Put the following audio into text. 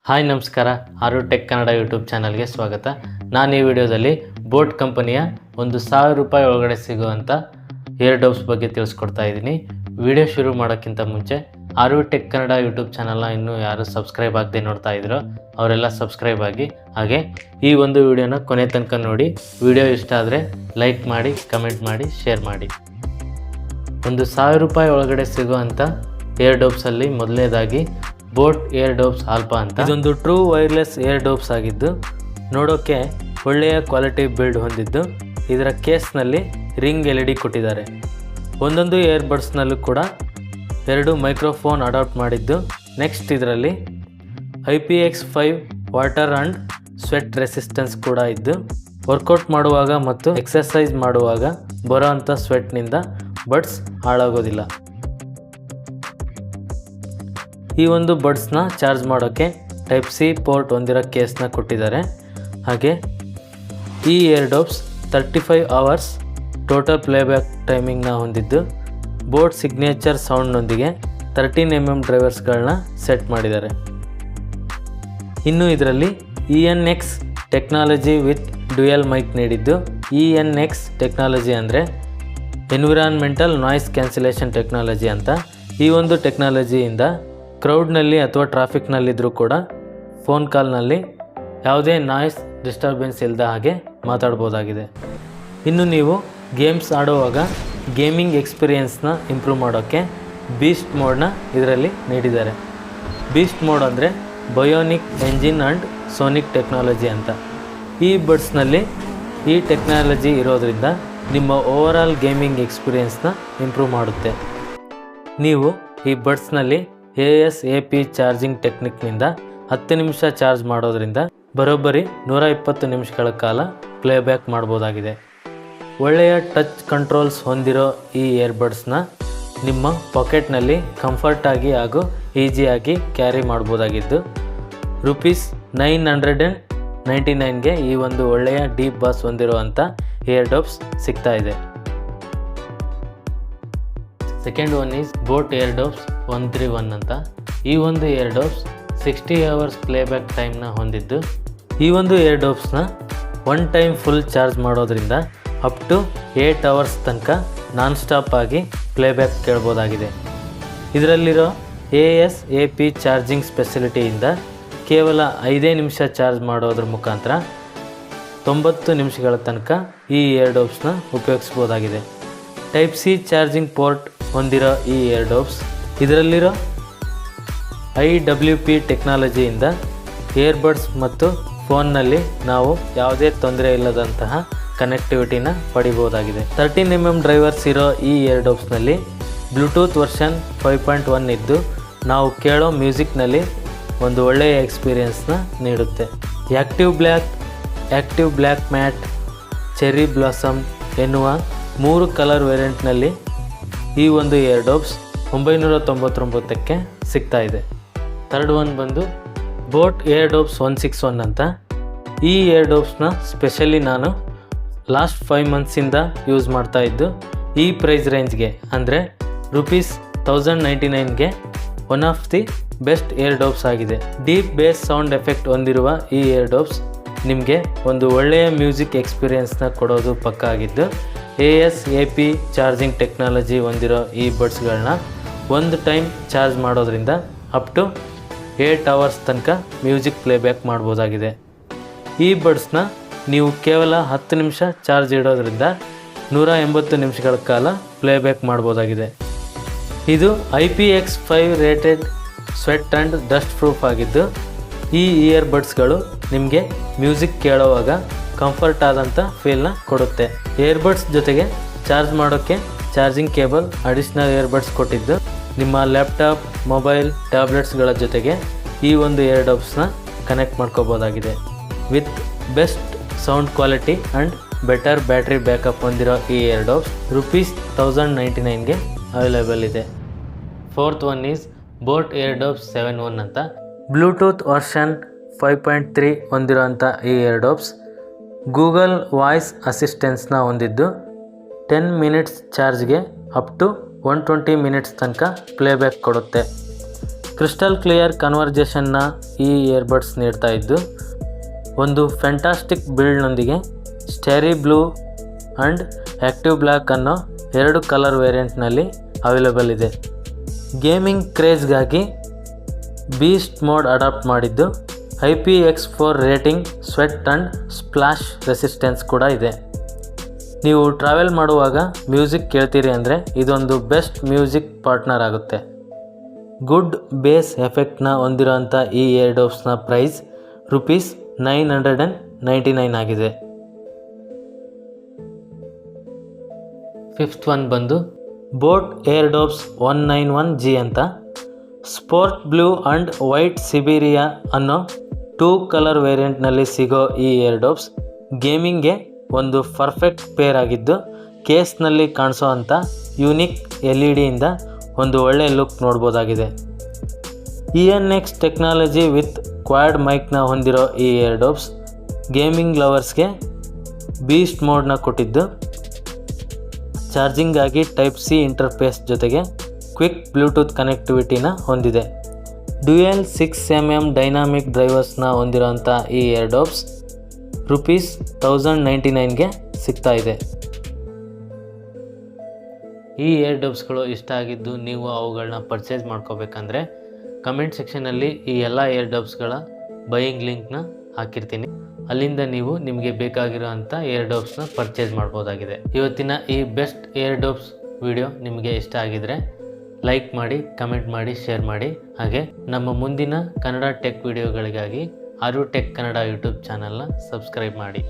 Hi ನಮಸ್ಕಾರ. ಆರು tech Kannada YouTube ಚಾನಲ್ಗೆ ಸ್ವಾಗತ. ನಾನು ಈ ವಿಡಿಯೋದಲ್ಲಿ ಬೋಟ್ ಕಂಪನಿಯ ಒಂದು ₹1000 ಒಳಗಡೆ ಸಿಗುವಂಥ ಇಯರ್ ಡಬ್ಸ್ ಬಗ್ಗೆ ತಿಳಿಸ್ಕೊಡ್ತಾ ಇದ್ದೀನಿ. ವಿಡಿಯೋ ಶುರು ಮಾಡೋಕ್ಕಿಂತ ಮುಂಚೆ ಆರು ಟೆಕ್ ಕನ್ನಡ ಯೂಟ್ಯೂಬ್ ಚಾನಲ್ನ ಇನ್ನೂ ಯಾರು ಸಬ್ಸ್ಕ್ರೈಬ್ ಆಗದೆ ನೋಡ್ತಾ ಇದ್ರೋ ಅವರೆಲ್ಲ ಸಬ್ಸ್ಕ್ರೈಬ್ ಆಗಿ, ಹಾಗೆ ಈ ಒಂದು ವಿಡಿಯೋನ ಕೊನೆ ತನಕ ನೋಡಿ. ವಿಡಿಯೋ ಇಷ್ಟ ಆದರೆ ಲೈಕ್ ಮಾಡಿ, ಕಮೆಂಟ್ ಮಾಡಿ, ಶೇರ್ ಮಾಡಿ. ಒಂದು ₹1000 ಒಳಗಡೆ ಸಿಗುವಂಥ ಇಯರ್ ಡಬ್ಸಲ್ಲಿ ಮೊದಲನೇದಾಗಿ ಬೋಟ್ ಇಯರ್ ಡಬ್ಸ್ ಆಲ್ಫಾ ಅಂತ. ಇದೊಂದು ಟ್ರೂ ವೈರ್ಲೆಸ್ ಇಯರ್ ಡಬ್ಸ್ ಆಗಿದ್ದು ನೋಡೋಕ್ಕೆ ಒಳ್ಳೆಯ ಕ್ವಾಲಿಟಿ ಬಿಲ್ಡ್ ಹೊಂದಿದ್ದು, ಇದರ ಕೇಸ್ನಲ್ಲಿ ರಿಂಗ್ LED ಕೊಟ್ಟಿದ್ದಾರೆ. ಒಂದೊಂದು ಇಯರ್ ಬಡ್ಸ್ನಲ್ಲೂ ಕೂಡ 2 ಮೈಕ್ರೋಫೋನ್ ಅಡಾಪ್ಟ್ ಮಾಡಿದ್ದು. ನೆಕ್ಸ್ಟ್ ಇದರಲ್ಲಿ IPX5 water and sweat resistance ಕೂಡ ಇದ್ದು, ವರ್ಕೌಟ್ ಮಾಡುವಾಗ ಮತ್ತು ಎಕ್ಸರ್ಸೈಸ್ ಮಾಡುವಾಗ ಬರೋ ಅಂಥ ಸ್ವೆಟ್ನಿಂದ ಬಡ್ಸ್ ಹಾಳಾಗೋದಿಲ್ಲ. ಈ ಒಂದು ಬಡ್ಸ್ನ ಚಾರ್ಜ್ ಮಾಡೋಕ್ಕೆ ಟೈಪ್ ಸಿ ಪೋರ್ಟ್ ಹೊಂದಿರೋ ಕೇಸ್ನ ಕೊಟ್ಟಿದ್ದಾರೆ. ಹಾಗೆ ಈ earbuds 35 hours total playback ಟೈಮಿಂಗ್ನ ಹೊಂದಿದ್ದು, ಬೋಟ್ ಸಿಗ್ನೇಚರ್ ಸೌಂಡ್ನೊಂದಿಗೆ 13mm ಡ್ರೈವರ್ಸ್ಗಳನ್ನ ಸೆಟ್ ಮಾಡಿದ್ದಾರೆ. ಇನ್ನು ಇದರಲ್ಲಿ ENX technology with dual mic ನೀಡಿದ್ದು, ENX ಟೆಕ್ನಾಲಜಿ ಅಂದರೆ ಎನ್ವಿರಾನ್ಮೆಂಟಲ್ ನಾಯ್ಸ್ ಕ್ಯಾನ್ಸಲೇಷನ್ ಟೆಕ್ನಾಲಜಿ ಅಂತ. ಈ ಒಂದು ಟೆಕ್ನಾಲಜಿಯಿಂದ ಕ್ರೌಡ್ನಲ್ಲಿ ಅಥವಾ ಟ್ರಾಫಿಕ್ನಲ್ಲಿದ್ದರೂ ಕೂಡ ಫೋನ್ ಕಾಲ್ನಲ್ಲಿ ಯಾವುದೇ ನಾಯ್ಸ್ ಡಿಸ್ಟರ್ಬೆನ್ಸ್ ಇಲ್ಲದ ಹಾಗೆ ಮಾತಾಡ್ಬೋದಾಗಿದೆ. ಇನ್ನು ನೀವು ಗೇಮ್ಸ್ ಆಡುವಾಗ ಗೇಮಿಂಗ್ ಎಕ್ಸ್ಪೀರಿಯೆನ್ಸ್ನ ಇಂಪ್ರೂವ್ ಮಾಡೋಕ್ಕೆ ಬೀಸ್ಟ್ ಮೋಡ್ನ ಇದರಲ್ಲಿ ನೀಡಿದ್ದಾರೆ. ಬೀಸ್ಟ್ ಮೋಡ್ ಅಂದರೆ bionic engine and Sonic technology ಅಂತ. ಈ ಬಡ್ಸ್ನಲ್ಲಿ ಈ ಟೆಕ್ನಾಲಜಿ ಇರೋದರಿಂದ ನಿಮ್ಮ ಓವರಾಲ್ ಗೇಮಿಂಗ್ ಎಕ್ಸ್ಪೀರಿಯೆನ್ಸ್ನ ಇಂಪ್ರೂವ್ ಮಾಡುತ್ತೆ. ನೀವು ಈ ಬಡ್ಸ್ನಲ್ಲಿ ASAP ಚಾರ್ಜಿಂಗ್ ಟೆಕ್ನಿಕ್ನಿಂದ 10 ನಿಮಿಷ ಚಾರ್ಜ್ ಮಾಡೋದ್ರಿಂದ ಬರೋಬ್ಬರಿ 120 ನಿಮಿಷಗಳ ಕಾಲ ಪ್ಲೇಬ್ಯಾಕ್ ಮಾಡ್ಬೋದಾಗಿದೆ. ಒಳ್ಳೆಯ ಟಚ್ ಕಂಟ್ರೋಲ್ಸ್ ಹೊಂದಿರೋ ಈ ಇಯರ್ಬಡ್ಸ್ನ ನಿಮ್ಮ ಪಾಕೆಟ್ನಲ್ಲಿ ಕಂಫರ್ಟಾಗಿ ಹಾಗೂ ಈಸಿಯಾಗಿ ಕ್ಯಾರಿ ಮಾಡ್ಬೋದಾಗಿದ್ದು, ₹999ಗೆ ಈ ಒಂದು ಒಳ್ಳೆಯ ಡೀಪ್ ಬಾಸ್ ಹೊಂದಿರುವಂಥ ಇಯರ್ ಡಬ್ಸ್ ಸಿಗ್ತಾ ಇದೆ. Second one is boat year dubs 131 ಅಂತ. ಈ ಒಂದು ಇಯರ್ ಡಬ್ಸ್ 60 ಅವರ್ಸ್ ಪ್ಲೇಬ್ಯಾಕ್ ಟೈಮ್ನ ಹೊಂದಿದ್ದು, ಈ ಒಂದು ಇಯರ್ ಡಬ್ಸ್ನ ಒನ್ ಟೈಮ್ ಫುಲ್ ಚಾರ್ಜ್ ಮಾಡೋದ್ರಿಂದ ಅಪ್ ಟು 8 ಅವರ್ಸ್ ತನಕ ನಾನ್ ಸ್ಟಾಪ್ ಆಗಿ ಪ್ಲೇಬ್ಯಾಕ್ ಕೇಳ್ಬೋದಾಗಿದೆ. ಇದರಲ್ಲಿರೋ ASAP ಚಾರ್ಜಿಂಗ್ ಸ್ಪೆಸಿಲಿಟಿಯಿಂದ ಕೇವಲ 5 ನಿಮಿಷ ಚಾರ್ಜ್ ಮಾಡೋದ್ರ ಮುಖಾಂತರ 90 ನಿಮಿಷಗಳ ತನಕ ಈ ಇಯರ್ ಡಬ್ಸ್ನ ಉಪಯೋಗಿಸ್ಬೋದಾಗಿದೆ. ಟೈಪ್ ಸಿ ಚಾರ್ಜಿಂಗ್ ಪೋರ್ಟ್ ಹೊಂದಿರೋ ಈ ಇಯರ್ ಡಬ್ಸ್ ಇದರಲ್ಲಿರೋ IWP ಟೆಕ್ನಾಲಜಿಯಿಂದ ಇಯರ್ಬಡ್ಸ್ ಮತ್ತು ಫೋನ್ನಲ್ಲಿ ನಾವು ಯಾವುದೇ ತೊಂದರೆ ಇಲ್ಲದಂತಹ ಕನೆಕ್ಟಿವಿಟಿನ ಪಡಿಬೋದಾಗಿದೆ. 13mm ಡ್ರೈವರ್ಸ್ ಇರೋ ಈ ಇಯರ್ ಡಬ್ಸ್ನಲ್ಲಿ ಬ್ಲೂಟೂತ್ ವರ್ಷನ್ 5.1 ಇದ್ದು, ನಾವು ಕೇಳೋ ಮ್ಯೂಸಿಕ್ನಲ್ಲಿ ಒಂದು ಒಳ್ಳೆಯ ಎಕ್ಸ್ಪೀರಿಯೆನ್ಸ್ನ ನೀಡುತ್ತೆ. Active black mat, cherry blossom ಎನ್ನುವ 3 ಕಲರ್ ವೇರಿಯಂಟ್ನಲ್ಲಿ ಈ ಒಂದು ಇಯರ್ ಡಬ್ಸ್ 999ಕ್ಕೆ ಸಿಗ್ತಾ ಇದೆ. ಥರ್ಡ್ ಒನ್ ಬಂದು ಬೋಟ್ ಇಯರ್ ಡಬ್ಸ್ 161 ಅಂತ. ಈ ಇಯರ್ ಡಬ್ಸ್ನ ಸ್ಪೆಷಲಿ ನಾನು ಲಾಸ್ಟ್ 5 ಮಂತ್ಸಿಂದ ಯೂಸ್ ಮಾಡ್ತಾ ಇದ್ದು, ಈ ಪ್ರೈಸ್ ರೇಂಜ್ಗೆ ಅಂದರೆ ₹1099ಗೆ one of the best earbuds ಆಗಿದೆ. ಡೀಪ್ ಬೇಸ್ ಸೌಂಡ್ ಎಫೆಕ್ಟ್ ಹೊಂದಿರುವ ಈ ಇಯರ್ ಡಬ್ಸ್ ನಿಮಗೆ ಒಂದು ಒಳ್ಳೆಯ ಮ್ಯೂಸಿಕ್ ಎಕ್ಸ್ಪೀರಿಯೆನ್ಸ್ನ ಕೊಡೋದು ಪಕ್ಕ ಆಗಿದ್ದು, ASAP ಚಾರ್ಜಿಂಗ್ ಟೆಕ್ನಾಲಜಿ ಹೊಂದಿರೋ ಈ ಬಡ್ಸ್ಗಳನ್ನ ಒಂದು ಟೈಮ್ ಚಾರ್ಜ್ ಮಾಡೋದ್ರಿಂದ ಅಪ್ ಟು 8 ಅವರ್ಸ್ ತನಕ ಮ್ಯೂಸಿಕ್ ಪ್ಲೇಬ್ಯಾಕ್ ಮಾಡ್ಬೋದಾಗಿದೆ. ಈ ಬಡ್ಸ್ನ ನೀವು ಕೇವಲ 10 ನಿಮಿಷ ಚಾರ್ಜ್ ಇಡೋದ್ರಿಂದ 180 ನಿಮಿಷಗಳ ಕಾಲ ಪ್ಲೇಬ್ಯಾಕ್ ಮಾಡ್ಬೋದಾಗಿದೆ. ಇದು IPX5 rated sweat and dust proof ಆಗಿದ್ದು, ಈ ಇಯರ್ ಬಡ್ಸ್ಗಳು ನಿಮಗೆ ಮ್ಯೂಸಿಕ್ ಕೇಳೋವಾಗ ಕಂಫರ್ಟ್ ಆದಂಥ ಫೀಲ್ನ ಕೊಡುತ್ತೆ. ಇಯರ್ಬಡ್ಸ್ ಜೊತೆಗೆ ಚಾರ್ಜ್ ಮಾಡೋಕ್ಕೆ ಚಾರ್ಜಿಂಗ್ ಕೇಬಲ್, ಅಡಿಷ್ನಲ್ ಇಯರ್ಬಡ್ಸ್ ಕೊಟ್ಟಿದ್ದು, ನಿಮ್ಮ ಲ್ಯಾಪ್ಟಾಪ್, ಮೊಬೈಲ್, ಟ್ಯಾಬ್ಲೆಟ್ಸ್ಗಳ ಜೊತೆಗೆ ಈ ಒಂದು ಇಯರ್ ಡಬ್ಸ್ನ ಕನೆಕ್ಟ್ ಮಾಡ್ಕೋಬೋದಾಗಿದೆ. With best sound quality and better battery backup ಹೊಂದಿರೋ ಈ ಇಯರ್ ಡಬ್ಸ್ ₹1099ಗೆ ಅವೈಲೇಬಲ್ ಇದೆ. Fourth one is boat earbuds 71 ಅಂತ. ಬ್ಲೂಟೂತ್ ವರ್ಷನ್ 5.3 ಹೊಂದಿರೋಂಥ ಈ ಇಯರ್ ಡಬ್ಸ್ ಗೂಗಲ್ ವಾಯ್ಸ್ ಅಸಿಸ್ಟೆನ್ಸ್ನ ಹೊಂದಿದ್ದು, 10 ಮಿನಿಟ್ಸ್ ಚಾರ್ಜ್ಗೆ ಅಪ್ ಟು 120 ಮಿನಿಟ್ಸ್ ತನಕ ಪ್ಲೇಬ್ಯಾಕ್ ಕೊಡುತ್ತೆ. ಕ್ರಿಸ್ಟಲ್ ಕ್ಲಿಯರ್ ಕನ್ವರ್ಜೇಷನ್ನ ಈ ಇಯರ್ಬಡ್ಸ್ ನೀಡ್ತಾ ಇದ್ದು ಒಂದು ಫ್ಯಾಂಟಾಸ್ಟಿಕ್ ಬಿಲ್ಡ್ನೊಂದಿಗೆ starry blue and active black ಅನ್ನೋ 2 ಕಲರ್ ವೇರಿಯಂಟ್ನಲ್ಲಿ ಅವೈಲೇಬಲ್ ಇದೆ. ಗೇಮಿಂಗ್ ಕ್ರೇಜ್ಗಾಗಿ ಬೀಸ್ಟ್ ಮೋಡ್ ಅಡಾಪ್ಟ್ ಮಾಡಿದ್ದು IPX4 rating, sweat and splash resistance ಕೂಡ ಇದೆ. ನೀವು ಟ್ರಾವೆಲ್ ಮಾಡುವಾಗ ಮ್ಯೂಸಿಕ್ ಕೇಳ್ತೀರಿ ಅಂದರೆ ಇದೊಂದು ಬೆಸ್ಟ್ ಮ್ಯೂಸಿಕ್ ಪಾರ್ಟ್ನರ್ ಆಗುತ್ತೆ. ಗುಡ್ ಬೇಸ್ ಎಫೆಕ್ಟ್ನ ಹೊಂದಿರೋಂಥ ಈ ಇಯರ್ಡೋಬ್ಸ್ನ ಪ್ರೈಸ್ ₹999 ಆಗಿದೆ. ಫಿಫ್ತ್ ಒನ್ ಬಂದು ಬೋಟ್ ಇಯರ್ಡೋಬ್ಸ್ 191G ಅಂತ. ಸ್ಪೋರ್ಟ್ ಬ್ಲೂ ಆ್ಯಂಡ್ ವೈಟ್ ಸಿಬೀರಿಯಾ ಅನ್ನೋ 2 ಕಲರ್ ವೇರಿಯಂಟ್ನಲ್ಲಿ ಸಿಗೋ ಈ ಇಯರ್ಡೋಬ್ಸ್ ಗೇಮಿಂಗ್ಗೆ ಒಂದು ಪರ್ಫೆಕ್ಟ್ ಪೇರ್ ಆಗಿದ್ದು ಕೇಸ್ನಲ್ಲಿ ಕಾಣಿಸೋ ಅಂಥ ಯೂನಿಕ್ LED-ಯಿಂದ ಒಂದು ಒಳ್ಳೆ ಲುಕ್ ನೋಡ್ಬೋದಾಗಿದೆ. ENX ಟೆಕ್ನಾಲಜಿ ವಿತ್ ಕ್ವಾಡ್ ಮೈಕ್ನ ಹೊಂದಿರೋ ಈ ಇಯರ್ಡೋಬ್ಸ್ ಗೇಮಿಂಗ್ ಲವರ್ಸ್ಗೆ ಬೀಸ್ಟ್ ಮೋಡ್ನ ಕೊಟ್ಟಿದ್ದು ಚಾರ್ಜಿಂಗಾಗಿ ಟೈಪ್ ಸಿ ಇಂಟರ್ಫೇಸ್ ಜೊತೆಗೆ ಕ್ವಿಕ್ ಬ್ಲೂಟೂತ್ ಕನೆಕ್ಟಿವಿಟಿನ ಹೊಂದಿದೆ. ಡ್ಯುಯಲ್ 6mm ಡೈನಾಮಿಕ್ ಡ್ರೈವರ್ಸ್ನ ಹೊಂದಿರೋಂಥ ಈ ಇಯರ್ಡೋಬ್ಸ್ ₹1099ಗೆ ಸಿಗ್ತಾ ಇದೆ. ಈ ಇಯರ್ಡೋಬ್ಸ್ಗಳು ಇಷ್ಟ ಆಗಿದ್ದು ನೀವು ಅವುಗಳನ್ನ ಪರ್ಚೇಸ್ ಮಾಡ್ಕೋಬೇಕಂದ್ರೆ ಕಮೆಂಟ್ ಸೆಕ್ಷನಲ್ಲಿ ಈ ಎಲ್ಲ ಇಯರ್ಡೋಬ್ಸ್ಗಳ ಬೈಯಿಂಗ್ ಲಿಂಕ್ನ ಹಾಕಿರ್ತೀನಿ. ಅಲ್ಲಿಂದ ನೀವು ನಿಮಗೆ ಬೇಕಾಗಿರೋ ಅಂಥ ಇಯರ್ಡೋಬ್ಸ್ನ ಪರ್ಚೇಸ್ ಮಾಡ್ಬೋದಾಗಿದೆ. ಇವತ್ತಿನ ಈ ಬೆಸ್ಟ್ ಇಯರ್ಡೋಬ್ಸ್ ವಿಡಿಯೋ ನಿಮಗೆ ಇಷ್ಟ ಆಗಿದರೆ ಲೈಕ್ ಮಾಡಿ, ಕಮೆಂಟ್ ಮಾಡಿ, ಶೇರ್ ಮಾಡಿ. ಹಾಗೆ ನಮ್ಮ ಮುಂದಿನ ಕನ್ನಡ ಟೆಕ್ ವಿಡಿಯೋಗಳಿಗಾಗಿ ಆರು ಟೆಕ್ ಕನ್ನಡ ಯೂಟ್ಯೂಬ್ ಚಾನಲ್ನ ಸಬ್ಸ್ಕ್ರೈಬ್ ಮಾಡಿ.